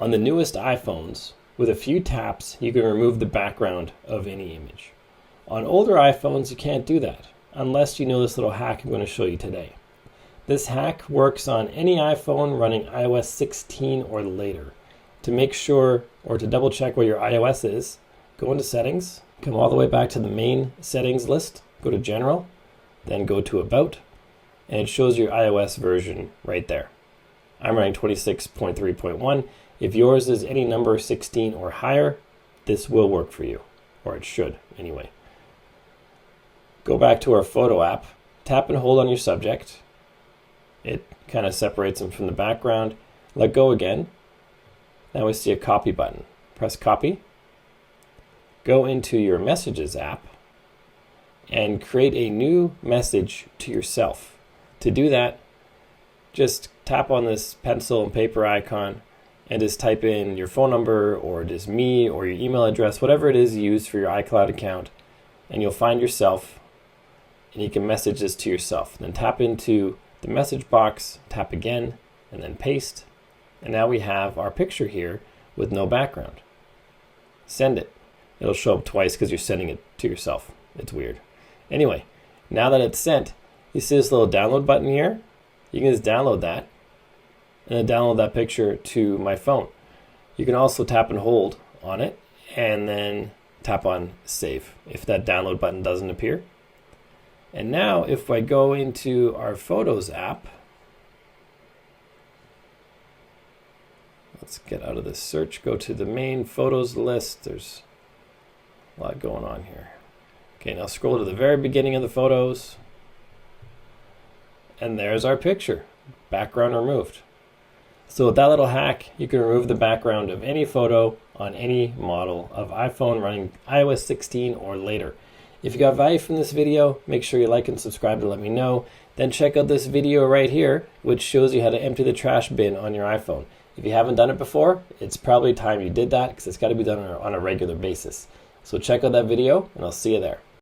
On the newest iPhones, with a few taps, you can remove the background of any image. On older iPhones, you can't do that, unless you know this little hack I'm going to show you today. This hack works on any iPhone running iOS 16 or later. To make sure, or to double check where your iOS is, go into Settings, come all the way back to the main settings list, go to General, then go to About, and it shows your iOS version right there. I'm running 26.3.1. If yours is any number 16 or higher, this will work for you, or it should anyway. Go back to our photo app, tap and hold on your subject. It kind of separates them from the background. Let go again. Now we see a copy button. Press copy. Go into your Messages app and create a new message to yourself. To do that, just tap on this pencil and paper icon and just type in your phone number or just me or your email address, whatever it is you use for your iCloud account, and you'll find yourself and you can message this to yourself. Then tap into the message box, tap again, and then paste. And now we have our picture here with no background. Send it. It'll show up twice because you're sending it to yourself. It's weird. Anyway, now that it's sent, you see this little download button here? You can just download that and then download that picture to my phone. You can also tap and hold on it and then tap on Save if that download button doesn't appear. And now if I go into our Photos app, let's get out of this search, go to the main Photos list. There's a lot going on here. Okay, now scroll to the very beginning of the photos. And there's our picture, background removed. So with that little hack, you can remove the background of any photo on any model of iPhone running iOS 16 or later. If you got value from this video, make sure you like and subscribe to let me know. Then check out this video right here, which shows you how to empty the trash bin on your iPhone. If you haven't done it before, it's probably time you did that because it's got to be done on a regular basis. So check out that video and I'll see you there.